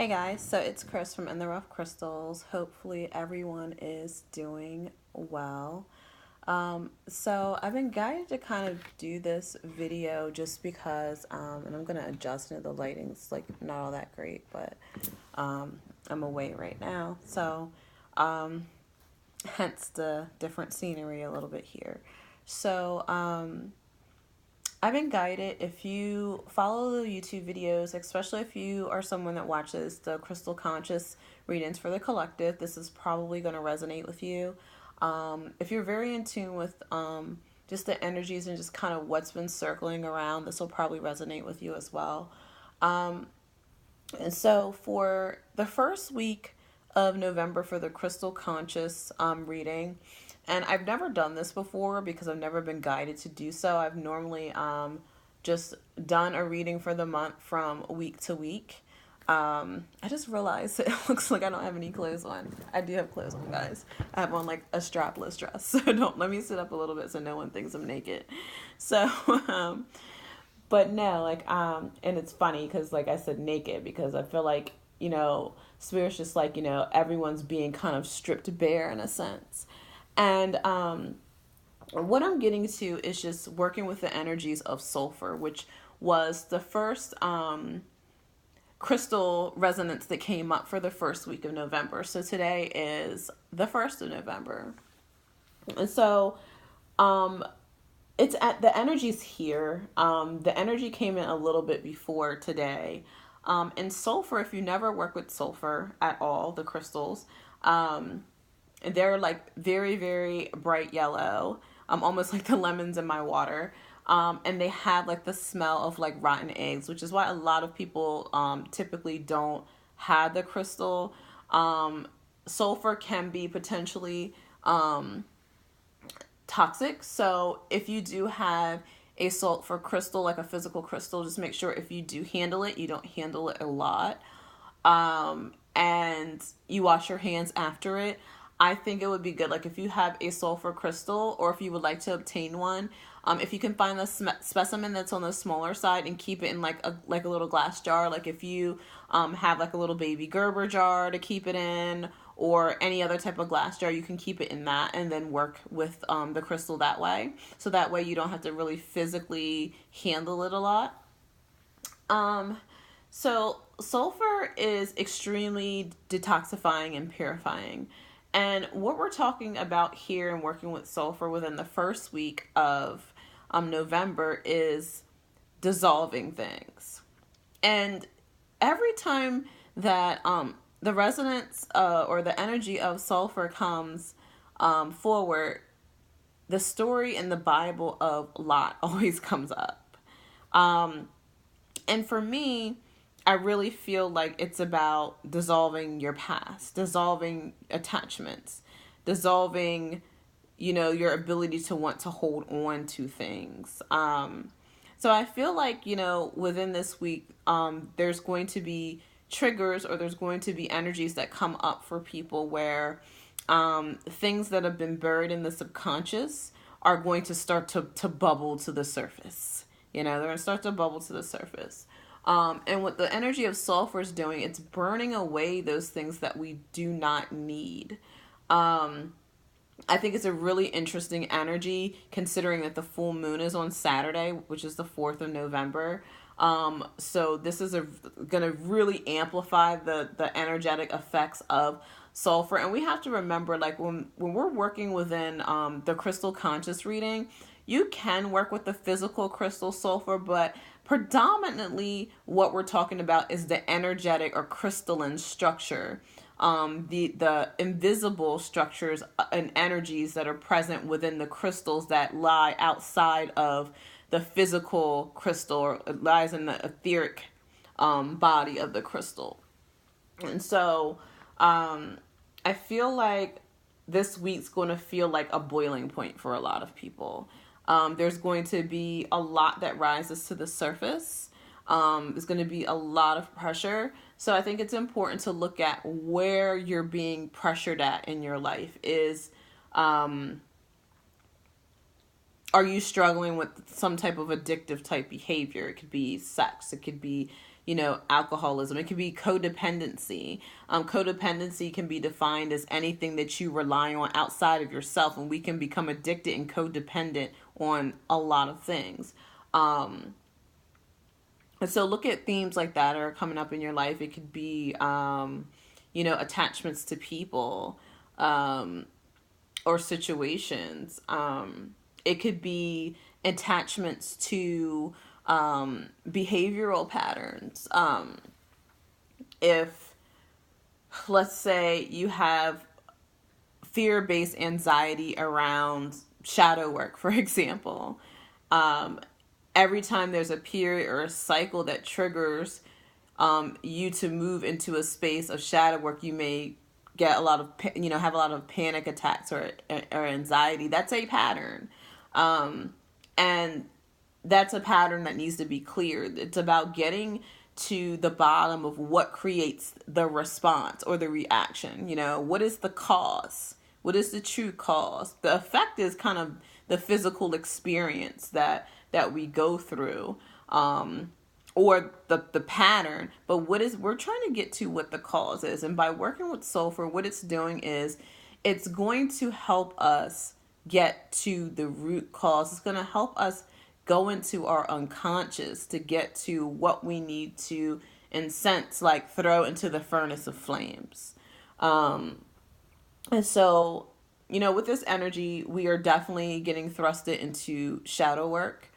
Hey guys, so it's Chris from In the Rough Crystals. Hopefully, everyone is doing well. So I've been guided to kind of do this video just because, and I'm gonna adjust into the lighting. It's like not all that great, but I'm away right now, so um, hence the different scenery a little bit here. So I've been guided. If you follow the YouTube videos, especially if you are someone that watches the Crystal Conscious readings for the collective, this is probably going to resonate with you. If you're very in tune with just the energies and just kind of what's been circling around, this will probably resonate with you as well. Um, and so for the first week of November for the Crystal Conscious reading, and I've never done this before because I've never been guided to do so. I've normally just done a reading for the month from week to week. I just realized it looks like I don't have any clothes on. I do have clothes on, guys. I have on like a strapless dress, so don't let me sit up a little bit so no one thinks I'm naked. So, but no, and it's funny because like I said, naked because I feel like spirit's just like everyone's being kind of stripped bare in a sense, and what I'm getting to is just working with the energies of sulfur, which was the first crystal resonance that came up for the first week of November. So today is the 1st of November. And so um, it's at the energy's here. The energy came in a little bit before today. And sulfur, if you never work with sulfur at all, the crystals, they're like very, very bright yellow, almost like the lemons in my water. And they have like the smell of like rotten eggs, which is why a lot of people typically don't have the crystal. Sulfur can be potentially toxic. So if you do have a sulfur crystal, like a physical crystal, just make sure if you do handle it, you don't handle it a lot. And you wash your hands after it. I think it would be good, like if you have a sulfur crystal, or if you would like to obtain one, if you can find the specimen that's on the smaller side and keep it in like a little glass jar, like if you have like a little baby Gerber jar to keep it in, or any other type of glass jar, you can keep it in that and then work with the crystal that way. So that way you don't have to really physically handle it a lot. Um, so sulfur is extremely detoxifying and purifying. And what we're talking about here and working with sulfur within the first week of November is dissolving things. And every time that the resonance or the energy of sulfur comes forward, the story in the Bible of Lot always comes up. Um, and for me, I really feel like it's about dissolving your past, dissolving attachments, dissolving, your ability to want to hold on to things. So I feel like, within this week, there's going to be triggers, or there's going to be energies that come up for people where things that have been buried in the subconscious are going to start to bubble to the surface. They're going to start to bubble to the surface. And what the energy of sulfur is doing, it's burning away those things that we do not need. I think it's a really interesting energy considering that the full moon is on Saturday, which is the 4th of November. So this is going to really amplify the energetic effects of sulfur. And we have to remember, like when we're working within the crystal conscious reading, you can work with the physical crystal sulfur, but predominantly what we're talking about is the energetic or crystalline structure, the invisible structures and energies that are present within the crystals that lie outside of the physical crystal, or it lies in the etheric body of the crystal. And so I feel like this week's going to feel like a boiling point for a lot of people. There's going to be a lot that rises to the surface. There's going to be a lot of pressure. So I think it's important to look at where you're being pressured at in your life. Are you struggling with some type of addictive type behavior? It could be sex. It could be, alcoholism. It could be codependency. Codependency can be defined as anything that you rely on outside of yourself, and we can become addicted and codependent on a lot of things. And so look at themes like that are coming up in your life. It could be, attachments to people, or situations. It could be attachments to behavioral patterns. If, let's say, you have fear-based anxiety around shadow work, for example, every time there's a period or a cycle that triggers you to move into a space of shadow work, you may get a lot of, have a lot of panic attacks or anxiety. That's a pattern. And that's a pattern that needs to be cleared. It's about getting to the bottom of what creates the response or the reaction. What is the cause? What is the true cause? The effect is kind of the physical experience that we go through, or the pattern. But we're trying to get to what the cause is. And by working with sulfur, what it's doing is it's going to help us get to the root cause. It's going to help us go into our unconscious to get to what we need to, in sense, like throw into the furnace of flames. And so, with this energy, we are definitely getting thrusted into shadow work,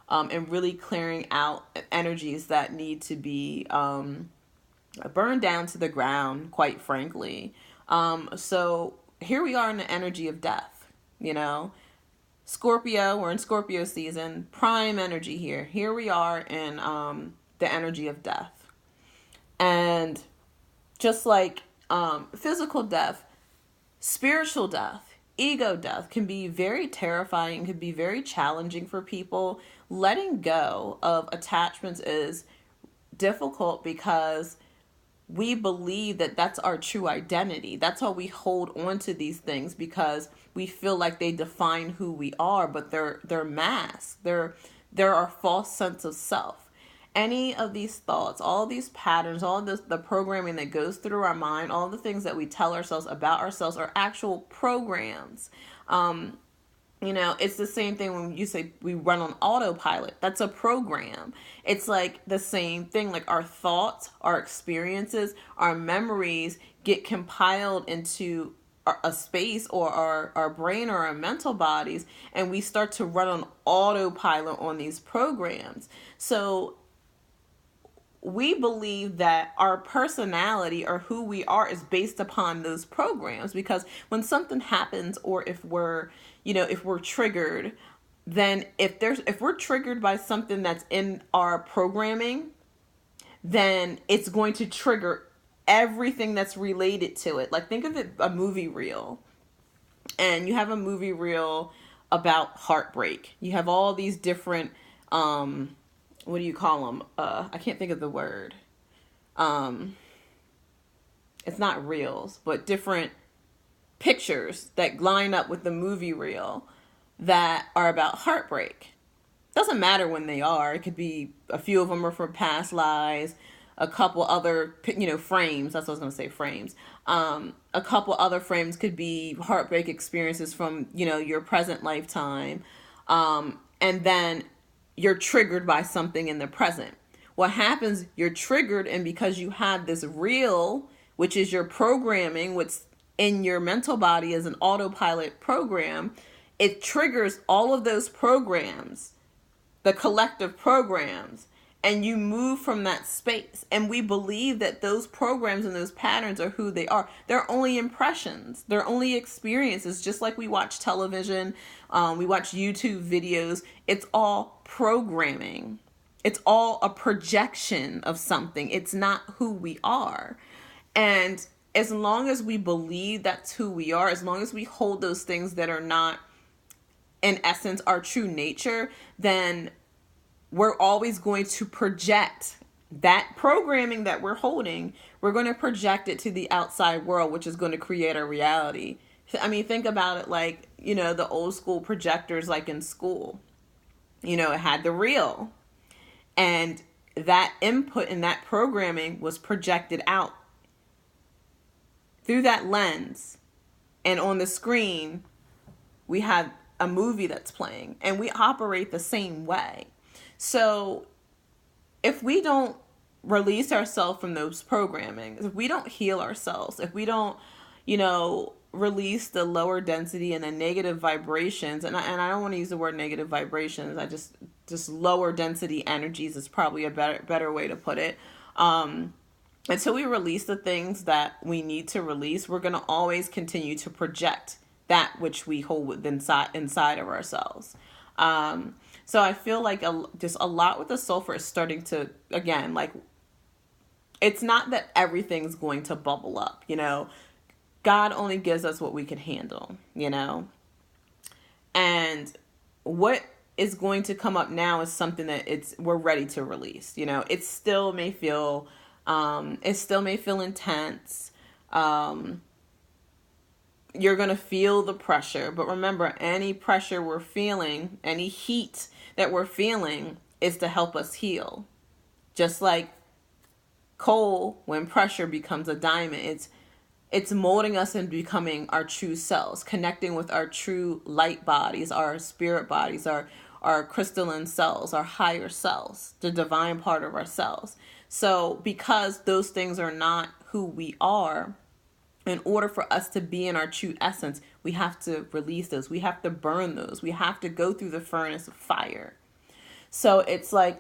and really clearing out energies that need to be burned down to the ground, quite frankly. So here we are in the energy of death, Scorpio, we're in Scorpio season, prime energy here. Here we are in the energy of death. And just like physical death, spiritual death, ego death can be very terrifying, can be very challenging for people. Letting go of attachments is difficult because we believe that that's our true identity. That's how we hold on to these things, because we feel like they define who we are, but they're masks. They're our false sense of self. Any of these thoughts, all these patterns, all this, the programming that goes through our mind, all the things that we tell ourselves about ourselves are actual programs. It's the same thing when you say we run on autopilot. That's a program. It's like the same thing. Like our thoughts, our experiences, our memories get compiled into a space or our brain or our mental bodies, and we start to run on autopilot on these programs. So we believe that our personality or who we are is based upon those programs, because when something happens, or if we're triggered, then if we're triggered by something that's in our programming, then it's going to trigger everything that's related to it. Like, think of it, a movie reel, and you have a movie reel about heartbreak. You have all these different, what do you call them? I can't think of the word. It's not reels, but different pictures that line up with the movie reel that are about heartbreak. Doesn't matter when they are. It could be a few of them are from past lives, a couple other, frames. That's what I was going to say, frames. A couple other frames could be heartbreak experiences from, your present lifetime. And then you're triggered by something in the present. What happens, you're triggered, and because you have this reel, which is your programming, what's in your mental body as an autopilot program, it triggers all of those programs, the collective programs, and you move from that space. And we believe that those programs and those patterns are who they are. They're only impressions. They're only experiences. Just like we watch television, we watch YouTube videos. It's all programming. It's all a projection of something. It's not who we are. And as long as we believe that's who we are, as long as we hold those things that are not, in essence, our true nature, then we're always going to project that programming that we're holding. We're going to project it to the outside world, which is going to create our reality. I mean, think about it like, the old school projectors, like in school. It had the reel. And that input and that programming was projected out through that lens. And on the screen, we have a movie that's playing, and we operate the same way. So if we don't release ourselves from those programming, if we don't heal ourselves, if we don't, release the lower density and the negative vibrations, and I don't want to use the word negative vibrations, I just lower density energies is probably a better way to put it. Until we release the things that we need to release, we're going to always continue to project that which we hold inside of ourselves. So I feel like just a lot with the sulfur is starting to, again, like, it's not that everything's going to bubble up, God only gives us what we can handle, and what is going to come up now is something that we're ready to release. It still may feel intense. You're going to feel the pressure, but remember, any pressure we're feeling, any heat that we're feeling is to help us heal. Just like coal, when pressure becomes a diamond, it's molding us and becoming our true selves, connecting with our true light bodies, our spirit bodies, our crystalline selves, our higher selves, the divine part of ourselves. So because those things are not who we are, in order for us to be in our true essence, we have to release those. We have to burn those. We have to go through the furnace of fire. So it's like,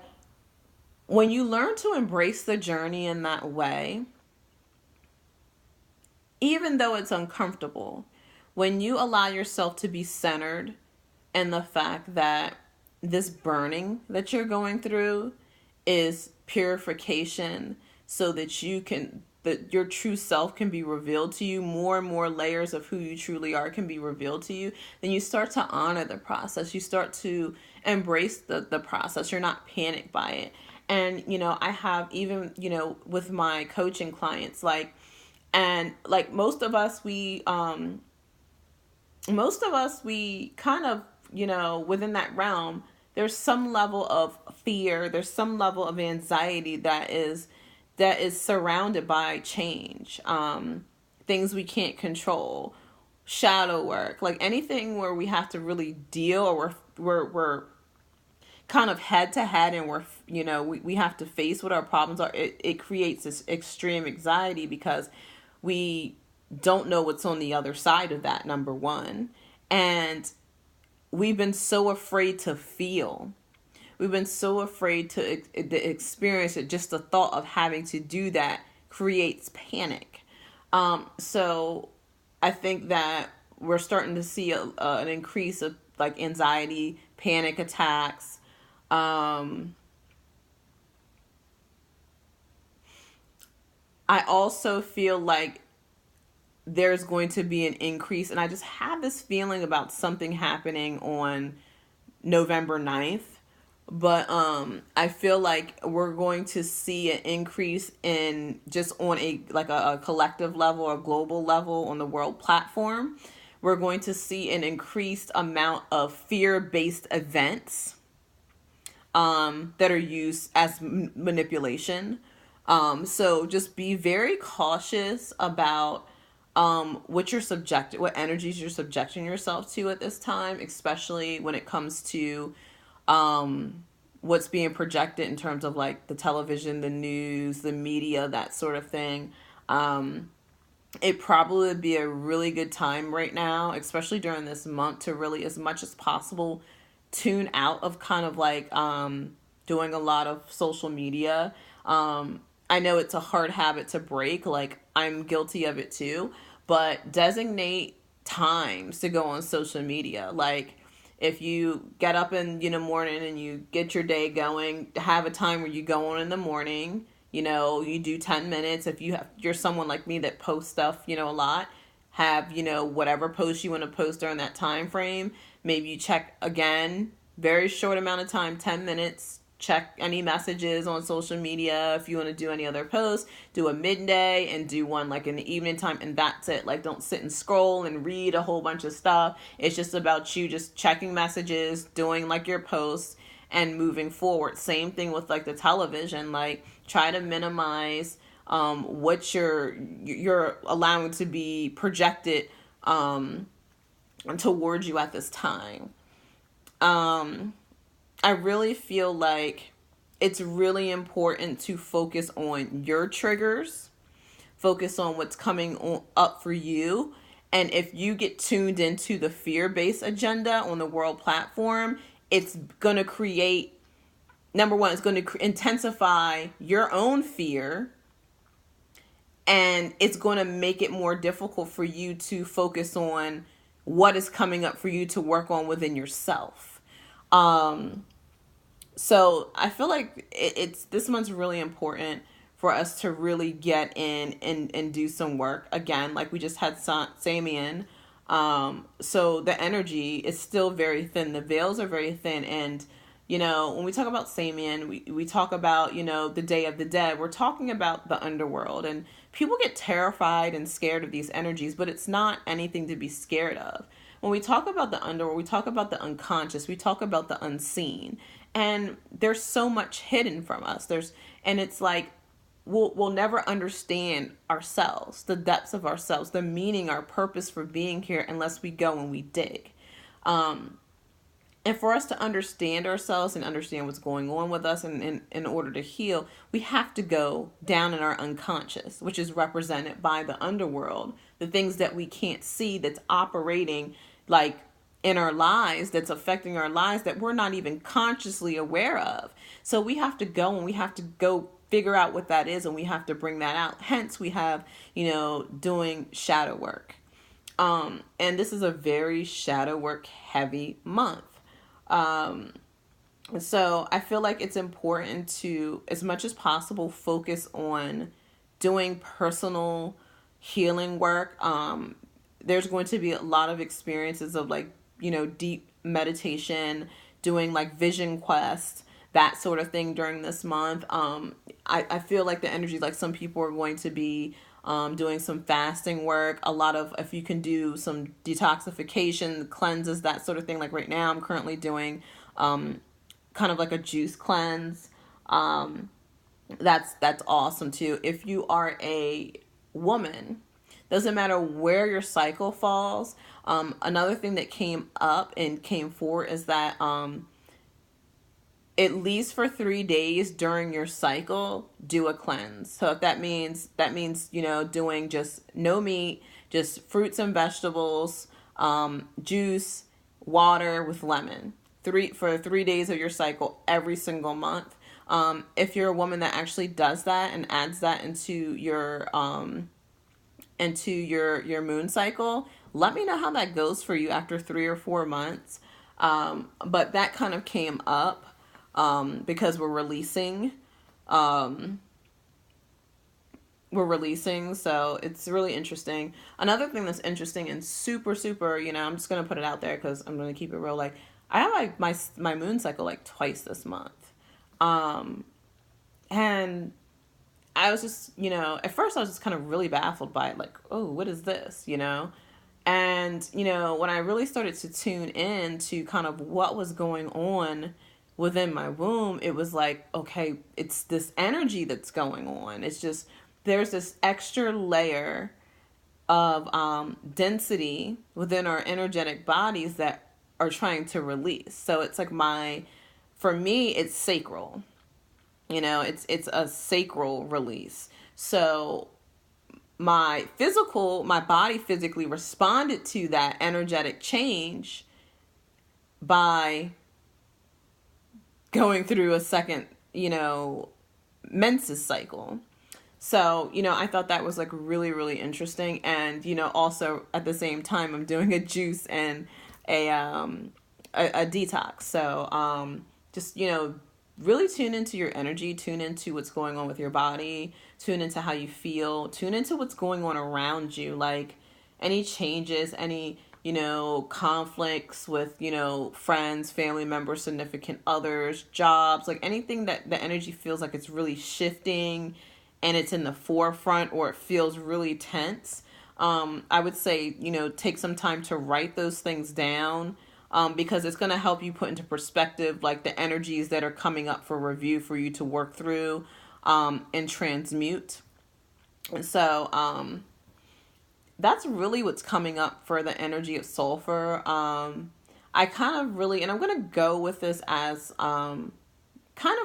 when you learn to embrace the journey in that way, even though it's uncomfortable, when you allow yourself to be centered in the fact that this burning that you're going through is purification, so that your true self can be revealed to you, more and more layers of who you truly are can be revealed to you, then you start to honor the process. You start to embrace the process. You're not panicked by it. And, I have even, with my coaching clients, most of us, we kind of, within that realm, there's some level of fear, there's some level of anxiety that is surrounded by change, things we can't control, shadow work, like anything where we have to really deal, or we're kind of head to head, and we have to face what our problems are. It creates this extreme anxiety because we don't know what's on the other side of that, number one. And we've been so afraid to feel. We've been so afraid to experience it. Just the thought of having to do that creates panic. So I think that we're starting to see an increase of like anxiety, panic attacks. I also feel like there's going to be an increase, and I just have this feeling about something happening on November 9th. But I feel like we're going to see an increase in just on a collective level, a global level, on the world platform. We're going to see an increased amount of fear-based events that are used as manipulation. So just be very cautious about what energies you're subjecting yourself to at this time, especially when it comes to what's being projected in terms of like the television, the news, the media, that sort of thing. It probably would be a really good time right now, especially during this month, to really, as much as possible, tune out of kind of like doing a lot of social media. I know it's a hard habit to break. Like, I'm guilty of it too, but designate times to go on social media. Like, if you get up in the morning and you get your day going, have a time where you go on in the morning. You do 10 minutes. If you're someone like me that posts stuff, a lot, have, whatever post you want to post during that time frame. Maybe you check again, very short amount of time, 10 minutes, check any messages on social media. If you want to do any other posts, do a midday and do one like in the evening time, and that's it. Like, don't sit and scroll and read a whole bunch of stuff. It's just about you just checking messages, doing like your posts, and moving forward. Same thing with like the television, like try to minimize what you're allowing to be projected towards you at this time. I really feel like it's really important to focus on your triggers, focus on what's coming up for you. And if you get tuned into the fear-based agenda on the world platform, it's going to create, number one, it's going to intensify your own fear, and it's going to make it more difficult for you to focus on what is coming up for you to work on within yourself. So I feel like it's this month's really important for us to really get in and do some work. Again, like we just had Samian. So the energy is still very thin. The veils are very thin. And, when we talk about Samian, we talk about, the Day of the Dead. We're talking about the underworld. And people get terrified and scared of these energies, but it's not anything to be scared of. When we talk about the underworld, we talk about the unconscious, we talk about the unseen. And there's so much hidden from us. And it's like, we'll never understand ourselves, the depths of ourselves, the meaning, our purpose for being here, unless we go and we dig. And for us to understand ourselves and understand what's going on with us, and in order to heal, we have to go down in our unconscious, which is represented by the underworld, the things that we can't see that's operating like in our lives, that's affecting our lives, that we're not even consciously aware of. So we have to go, and we have to go figure out what that is, and we have to bring that out. Hence we have, doing shadow work. And this is a very shadow work heavy month. So I feel like it's important to, as much as possible, focus on doing personal healing work. There's going to be a lot of experiences of like, deep meditation, doing like vision quests, that sort of thing during this month. I feel like the energy, like some people are going to be doing some fasting work, a lot of, if you can do some detoxification, cleanses, that sort of thing. Like right now I'm currently doing kind of like a juice cleanse. That's awesome too. If you are a woman, doesn't matter where your cycle falls. Another thing that came up and came forward is that at least for 3 days during your cycle, do a cleanse. So if that means, doing just no meat, just fruits and vegetables, juice, water with lemon, for 3 days of your cycle every single month. If you're a woman that actually does that and adds that into your moon cycle, let me know how that goes for you after 3 or 4 months. But that kind of came up because we're releasing, so it's really interesting. Another thing that's interesting and super, super, I'm just going to put it out there because I'm going to keep it real. Like, I have like my moon cycle like twice this month. And I was just, at first I was just kind of really baffled by it. Like, oh, what is this, And, when I really started to tune in to kind of what was going on within my womb, it was like, okay, it's this energy that's going on. It's just, there's this extra layer of density within our energetic bodies that are trying to release. So it's like for me, it's sacral. It's a sacral release. So my body physically responded to that energetic change by going through a second, menses cycle. So, I thought that was like really, really interesting. And, also at the same time, I'm doing a juice and a detox. So, just, really tune into your energy, tune into what's going on with your body, tune into how you feel, tune into what's going on around you. Like any changes, any, conflicts with, friends, family members, significant others, jobs, like anything that the energy feels like it's really shifting and it's in the forefront or it feels really tense. I would say, take some time to write those things down. because it's going to help you put into perspective like the energies that are coming up for review for you to work through and transmute. And so that's really what's coming up for the energy of sulfur. I kind of really, and I'm going to go with this as kind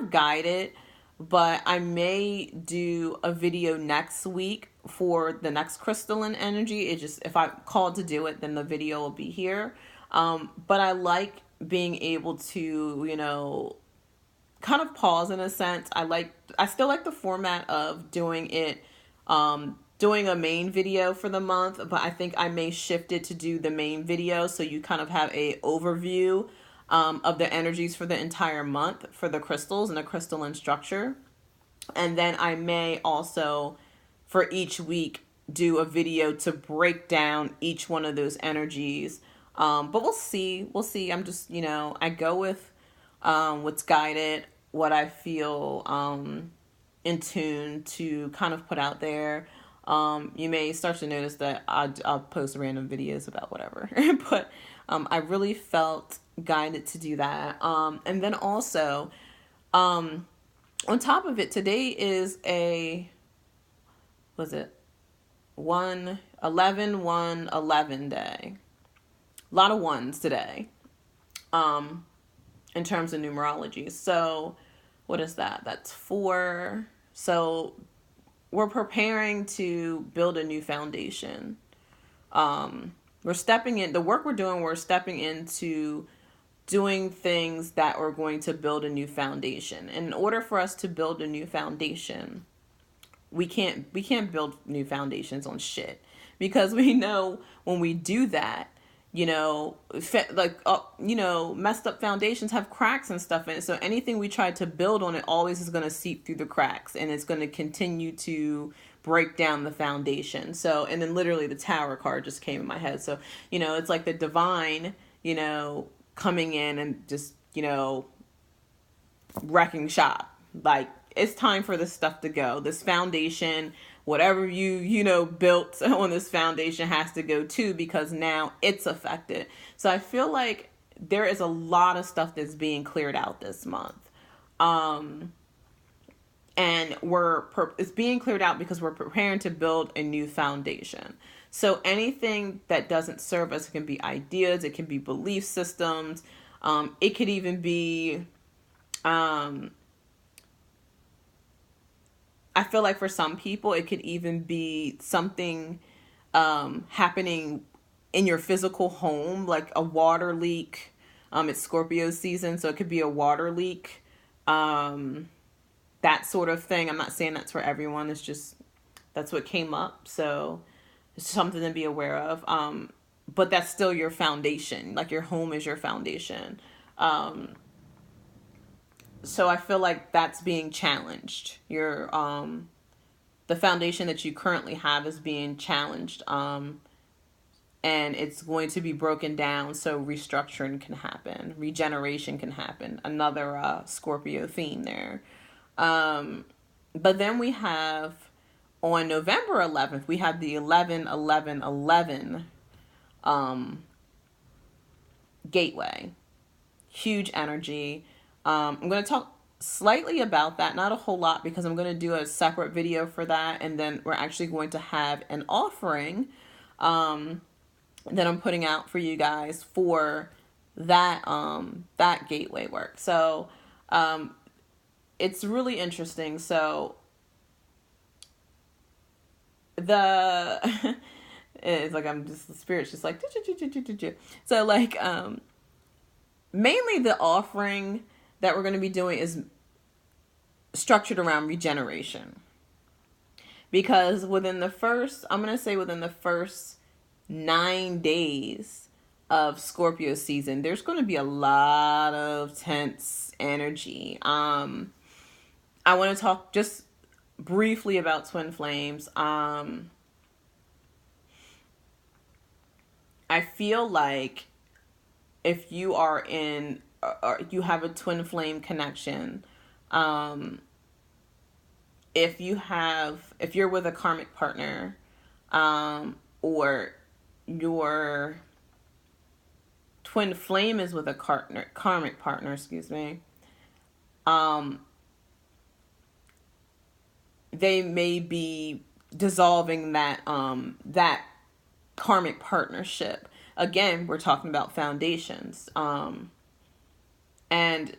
of guided, but I may do a video next week for the next crystalline energy. It just, if I'm called to do it, then the video will be here. But I like being able to, you know, kind of pause in a sense. I still like the format of doing it, doing a main video for the month, but I think I may shift it to do the main video so you kind of have a overview of the energies for the entire month for the crystals and the crystalline structure. And then I may also, for each week, do a video to break down each one of those energies. But we'll see. We'll see. I'm just, you know, I go with what's guided, what I feel in tune to kind of put out there. You may start to notice that I'll post random videos about whatever. But I really felt guided to do that. And then also, on top of it, today is was it 1/11/1/11 day. A lot of ones today, in terms of numerology. So what is that? That's 4. So we're preparing to build a new foundation. We're stepping in, the work we're stepping into doing things that are going to build a new foundation. And in order for us to build a new foundation, we can't build new foundations on shit, because we know when we do that, you know, messed up foundations have cracks and stuff in it. So anything we try to build on it always is going to seep through the cracks, and it's going to continue to break down the foundation. So, and then literally the Tower card just came in my head. So, you know, it's like the divine, you know, coming in and just, you know, wrecking shop. Like, it's time for this stuff to go. This foundation, whatever you know, built on this foundation has to go too, because now it's affected. So I feel like there is a lot of stuff that's being cleared out this month. And it's being cleared out because we're preparing to build a new foundation. So anything that doesn't serve us, it can be ideas, it can be belief systems, it could even be, I feel like for some people, it could even be something happening in your physical home, like a water leak. It's Scorpio season, so it could be a water leak, that sort of thing. I'm not saying that's for everyone. It's just, that's what came up. So it's something to be aware of. But that's still your foundation. Like, your home is your foundation. So I feel like that's being challenged. Your the foundation that you currently have is being challenged, and it's going to be broken down so restructuring can happen, regeneration can happen. Another Scorpio theme there. But then we have, on November 11th, we have the 11/11/11 gateway. Huge energy. I'm going to talk slightly about that, not a whole lot, because I'm going to do a separate video for that. And then we're actually going to have an offering that I'm putting out for you guys for that that gateway work. So it's really interesting. So it's like, I'm just, the spirit's just like, so like, mainly the offering that we're going to be doing is structured around regeneration, because within the first 9 days of Scorpio season, there's going to be a lot of tense energy. I want to talk just briefly about twin flames. I feel like if you are in, or you have a twin flame connection, if you're with a karmic partner, or your twin flame is with a karmic partner, excuse me, um, they may be dissolving that karmic partnership. Again, we're talking about foundations, and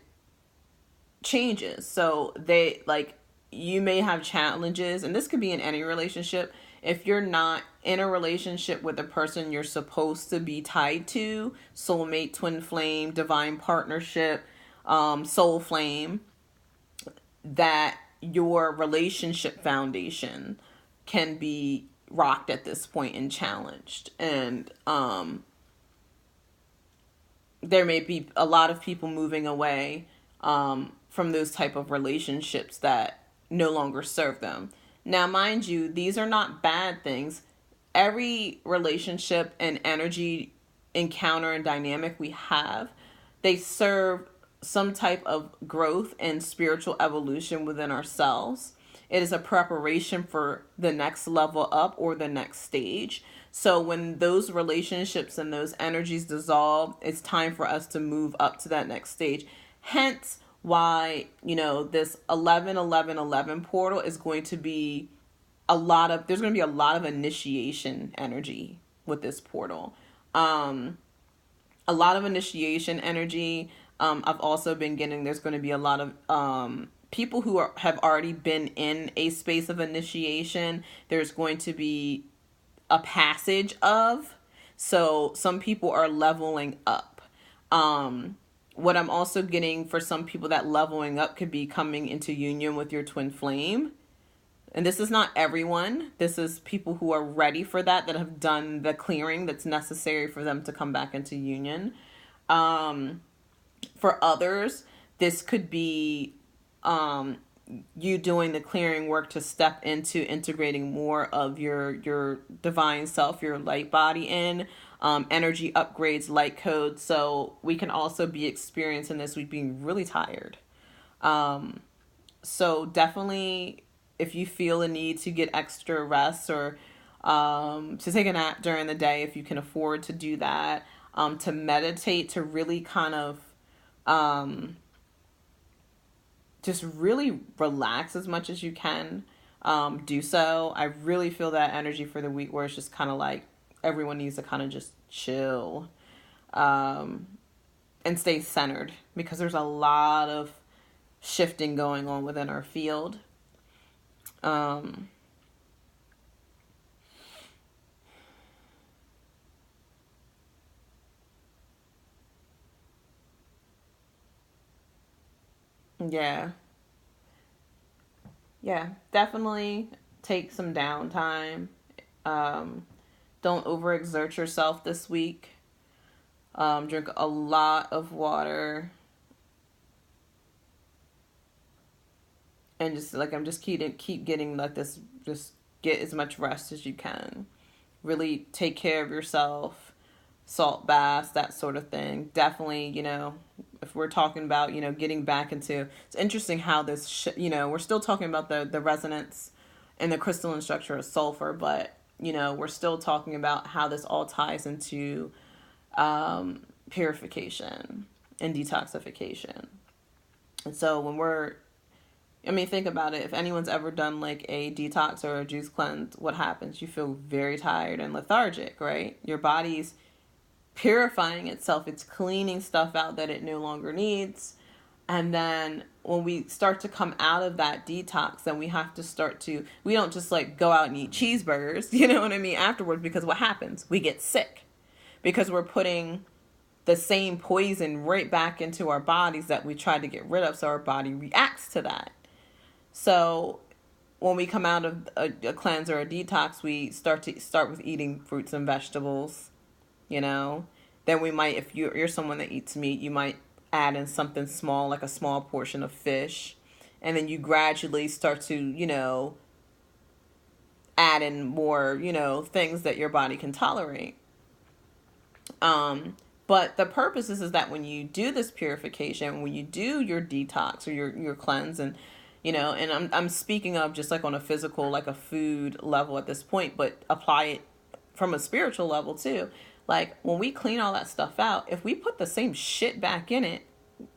changes. So they like, you may have challenges, and this could be in any relationship. If you're not in a relationship with a person you're supposed to be tied to, soulmate, twin flame, divine partnership, soul flame, that your relationship foundation can be rocked at this point and challenged. And there may be a lot of people moving away from those type of relationships that no longer serve them. Now, mind you, these are not bad things. Every relationship and energy encounter and dynamic we have, they serve some type of growth and spiritual evolution within ourselves. It is a preparation for the next level up or the next stage. So when those relationships and those energies dissolve, it's time for us to move up to that next stage. Hence why, this 11-11-11 portal is going to be there's going to be a lot of initiation energy with this portal. A lot of initiation energy. I've also been getting, there's going to be a lot of people who have already been in a space of initiation. There's going to be a passage of, so some people are leveling up. What I'm also getting for some people, that leveling up could be coming into union with your twin flame. And this is not everyone. This is people who are ready for that have done the clearing that's necessary for them to come back into union. For others, this could be you doing the clearing work to step into integrating more of your divine self, your light body in, energy upgrades, light codes. So we can also be experiencing this week being really tired. So definitely, if you feel a need to get extra rest or to take a nap during the day, if you can afford to do that, to meditate, to really kind of just really relax as much as you can, do so. I really feel that energy for the week where it's just kind of like everyone needs to kind of just chill and stay centered, because there's a lot of shifting going on within our field. Yeah. Yeah, definitely take some downtime. Don't overexert yourself this week. Drink a lot of water. And just like, I'm just keep getting like this, just get as much rest as you can. Really take care of yourself. Salt baths, that sort of thing. Definitely, if we're talking about, getting back into, it's interesting how this, we're still talking about the resonance and the crystalline structure of sulfur, but, we're still talking about how this all ties into purification and detoxification. And so think about it. If anyone's ever done like a detox or a juice cleanse, what happens? You feel very tired and lethargic, right? Your body's purifying itself. It's cleaning stuff out that it no longer needs. And then when we start to come out of that detox, then we have to we don't just like go out and eat cheeseburgers, afterwards, because what happens? We get sick because we're putting the same poison right back into our bodies that we tried to get rid of. So our body reacts to that. So when we come out of a cleanse or a detox, we start with eating fruits and vegetables, Then we might, if you're someone that eats meat, you might add in something small, like a small portion of fish. And then you gradually start to, add in more, things that your body can tolerate. But the purpose is that when you do this purification, when you do your detox or your cleanse, and and I'm speaking of just like on a physical, like a food level at this point, but apply it from a spiritual level too. Like when we clean all that stuff out, if we put the same shit back in it,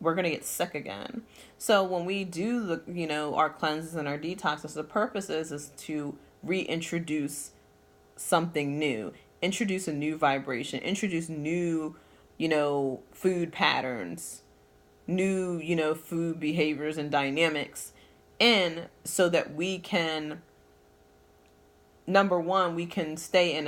we're going to get sick again. So when we do the, our cleanses and our detoxes, the purpose is to reintroduce something new, introduce a new vibration, introduce new, food patterns, new, food behaviors and dynamics in, so that we can, number one, we can stay in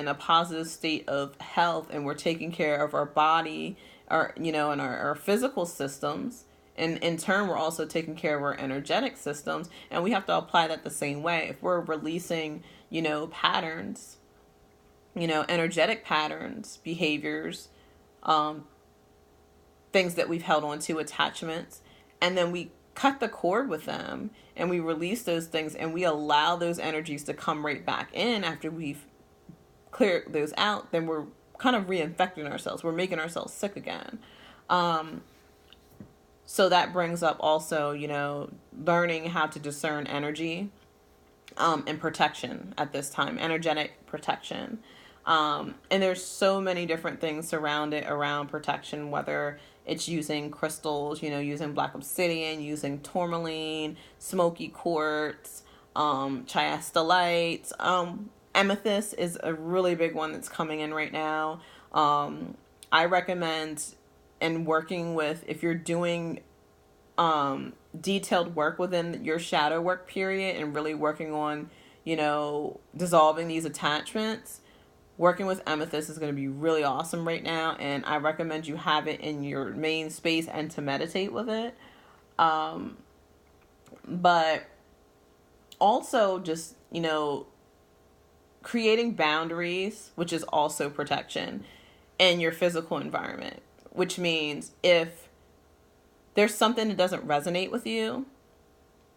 a positive state of health, and we're taking care of our body, and our physical systems. And in turn, we're also taking care of our energetic systems, and we have to apply that the same way. If we're releasing, patterns, energetic patterns, behaviors, things that we've held on to, attachments, and then we cut the cord with them and we release those things and we allow those energies to come right back in after we've cleared those out, then we're kind of reinfecting ourselves. We're making ourselves sick again. So that brings up also, learning how to discern energy and protection at this time, energetic protection. And there's so many different things around protection, whether it's using crystals, using black obsidian, using tourmaline, smoky quartz, chiastolite. Amethyst is a really big one that's coming in right now. I recommend, in working with, if you're doing detailed work within your shadow work period and really working on, dissolving these attachments, working with amethyst is going to be really awesome right now, and I recommend you have it in your main space and to meditate with it. But also just, creating boundaries, which is also protection, in your physical environment, which means if there's something that doesn't resonate with you,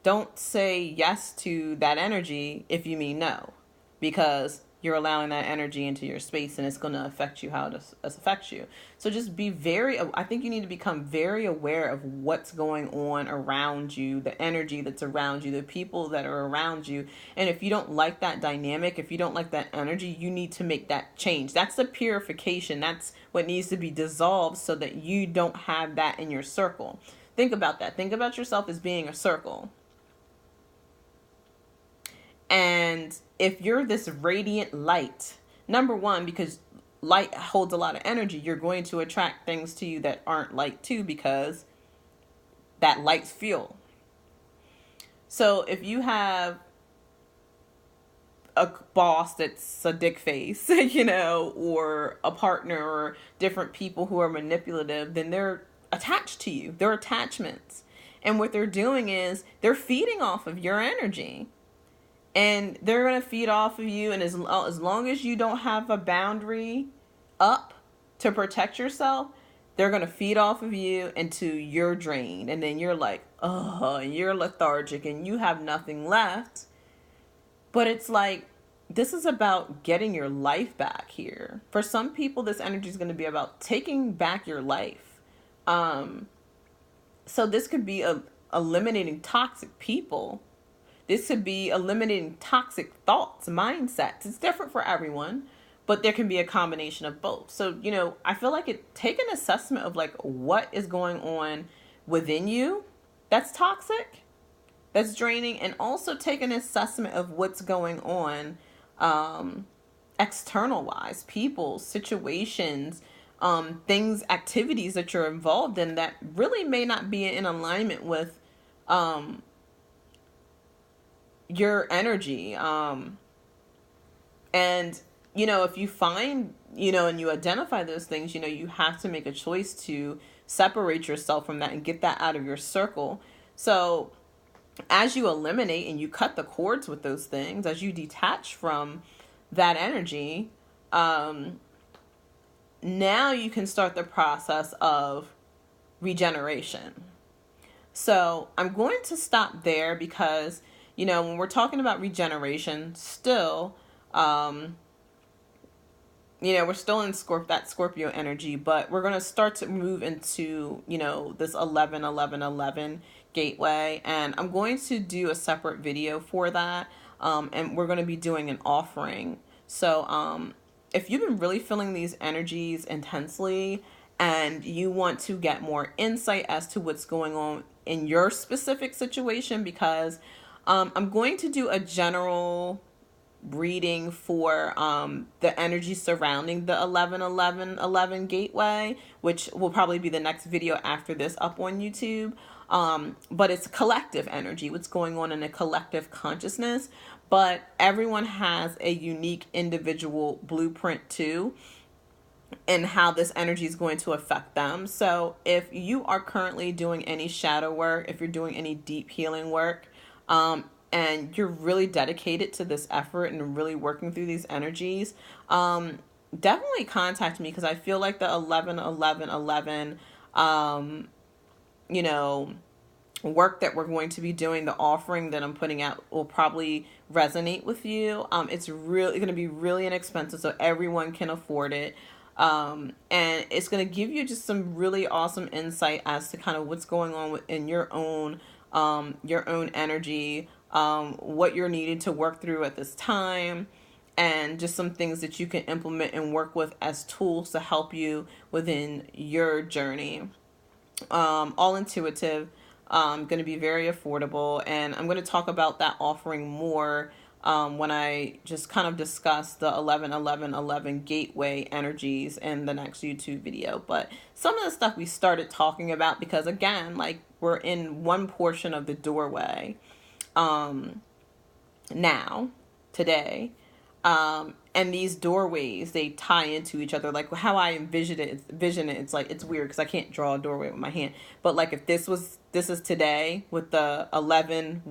don't say yes to that energy if you mean no, because you're allowing that energy into your space and it's going to affect you how it affects you. So just I think you need to become very aware of what's going on around you, the energy that's around you, the people that are around you. And if you don't like that dynamic, if you don't like that energy, you need to make that change. That's the purification. That's what needs to be dissolved so that you don't have that in your circle. Think about that. Think about yourself as being a circle. And if you're this radiant light, number one, because light holds a lot of energy, you're going to attract things to you that aren't light too, because that light's fuel. So if you have a boss that's a dick face, or a partner or different people who are manipulative, then they're attached to you. They're attachments. And what they're doing is they're feeding off of your energy. And they're going to feed off of you. And as long as you don't have a boundary up to protect yourself, they're going to feed off of you until you're drained. And then you're like, oh, and you're lethargic and you have nothing left. But it's like, this is about getting your life back here. For some people, this energy is going to be about taking back your life. So this could be eliminating toxic people. This could be eliminating toxic thoughts, mindsets. It's different for everyone, but there can be a combination of both. So, I feel like take an assessment of like what is going on within you that's toxic, that's draining, and also take an assessment of what's going on external wise, people, situations, things, activities that you're involved in that really may not be in alignment with your energy. And if you find, and you identify those things, you have to make a choice to separate yourself from that and get that out of your circle. So as you eliminate and you cut the cords with those things, as you detach from that energy, now you can start the process of regeneration. So I'm going to stop there because when we're talking about regeneration, still, we're still in that Scorpio energy, but we're going to start to move into, this 11-11-11 gateway. And I'm going to do a separate video for that. And we're going to be doing an offering. So, if you've been really feeling these energies intensely and you want to get more insight as to what's going on in your specific situation, because I'm going to do a general reading for the energy surrounding the 11 gateway, which will probably be the next video after this up on YouTube. But it's collective energy, what's going on in a collective consciousness. But everyone has a unique individual blueprint too, and how this energy is going to affect them. So if you are currently doing any shadow work, if you're doing any deep healing work, and you're really dedicated to this effort and really working through these energies, definitely contact me, because I feel like the 11 you know, work that we're going to be doing, the offering that I'm putting out, will probably resonate with you. It's really going to be really inexpensive, so everyone can afford it. And it's going to give you just some really awesome insight as to kind of what's going on within your own energy, what you're needing to work through at this time, and just some things that you can implement and work with as tools to help you within your journey. All intuitive, going to be very affordable, and I'm going to talk about that offering more when I just kind of discuss the 11 gateway energies in the next YouTube video. But some of the stuff we started talking about, because again, like, we're in one portion of the doorway now, today. And these doorways, they tie into each other. Like how I envision it, it's like, it's weird because I can't draw a doorway with my hand. But like, if this is today with the 11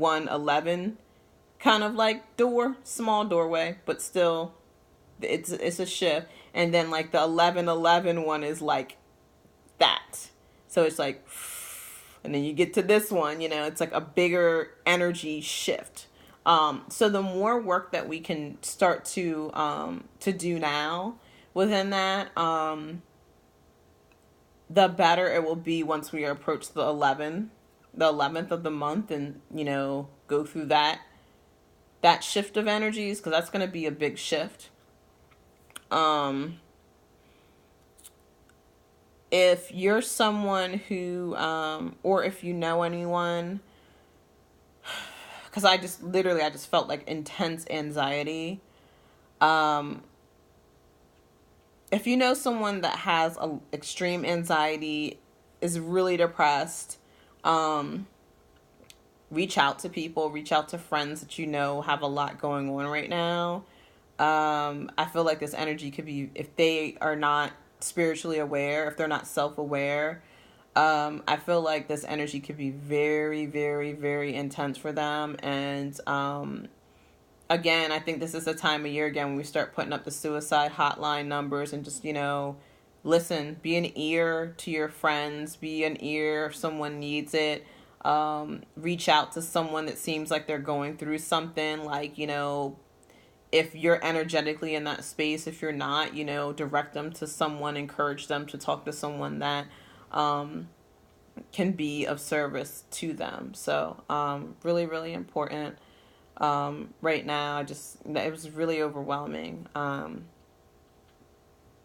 kind of like door, small doorway, but still it's a shift. And then like the 11 one is like that. So it's like, and then you get to this one, it's like a bigger energy shift. So the more work that we can start to do now within that, the better it will be once we approach the 11th of the month, and go through that shift of energies, because that's going to be a big shift. If you're someone who, or if you know anyone, because I just felt like intense anxiety. If you know someone that has extreme anxiety, is really depressed, reach out to people, reach out to friends that have a lot going on right now. I feel like this energy could be, if they are not spiritually aware, if they're not self-aware, I feel like this energy could be very, very, very intense for them. And again, I think this is the time of year again when we start putting up the suicide hotline numbers, and just, listen, be an ear to your friends, be an ear if someone needs it. Reach out to someone that seems like they're going through something, like, if you're energetically in that space. If you're not, direct them to someone, encourage them to talk to someone that can be of service to them. So really, really important right now. It was really overwhelming.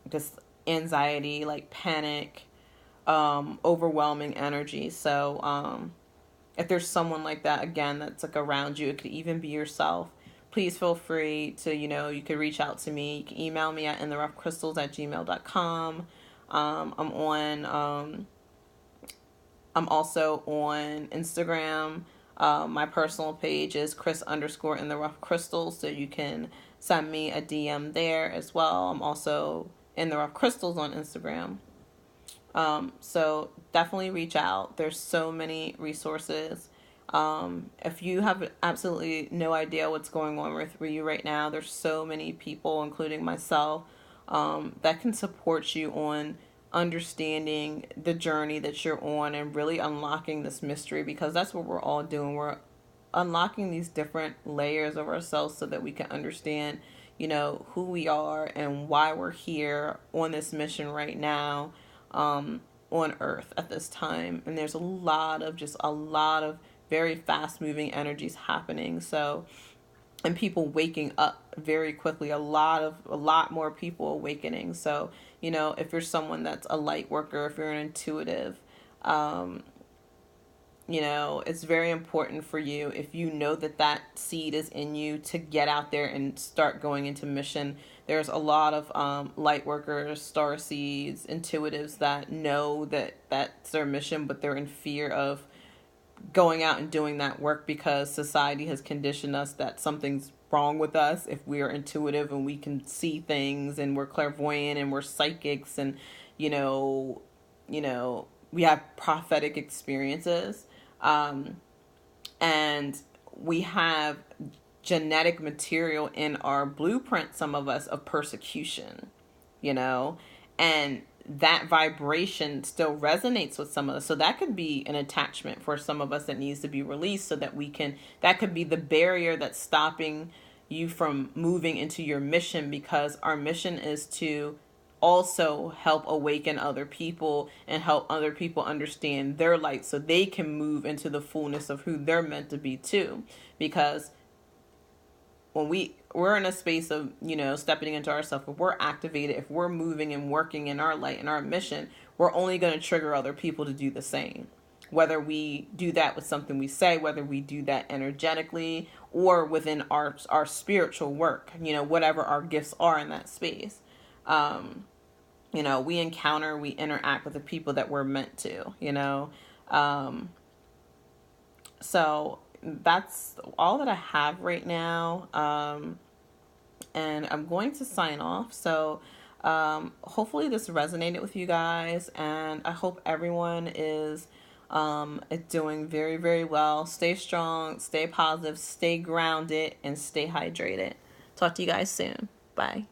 Just anxiety, like panic, overwhelming energy. So if there's someone like that, again, that's like around you, it could even be yourself, please feel free to, you could reach out to me. You can email me at intheroughcrystals@gmail.com. I'm also on Instagram. My personal page is Chris_in_the_rough_crystals, so you can send me a DM there as well. I'm also in the Rough Crystals on Instagram. So definitely reach out. There's so many resources. If you have absolutely no idea what's going on with you right now, there's so many people, including myself, that can support you on understanding the journey that you're on and really unlocking this mystery, because that's what we're all doing. We're unlocking these different layers of ourselves so that we can understand, who we are and why we're here on this mission right now, on Earth at this time. And there's a lot of very fast moving energies happening. So and people waking up very quickly. A lot more people awakening. So, if you're someone that's a light worker, if you're an intuitive, um, it's very important for you, if you know that that seed is in you, to get out there and start going into mission. There's a lot of light workers, star seeds, intuitives that know that that's their mission, but they're in fear of going out and doing that work because society has conditioned us that something's wrong with us if we are intuitive and we can see things and we're clairvoyant and we're psychics and you know we have prophetic experiences, um, and we have genetic material in our blueprint, some of us, of persecution, you know, and that vibration still resonates with some of us. So that could be an attachment for some of us that needs to be released so that we can, that could be the barrier that's stopping you from moving into your mission, because our mission is to also help awaken other people and help other people understand their light so they can move into the fullness of who they're meant to be too. Because when we're in a space of stepping into ourselves, if we're activated, if we're moving and working in our light and our mission, we're only going to trigger other people to do the same, whether we do that with something we say, whether we do that energetically or within our spiritual work, whatever our gifts are in that space. We encounter, we interact with the people that we're meant to, um, so that's all that I have right now. And I'm going to sign off. So hopefully this resonated with you guys, and I hope everyone is doing very, very well. Stay strong, stay positive, stay grounded, and stay hydrated. Talk to you guys soon. Bye.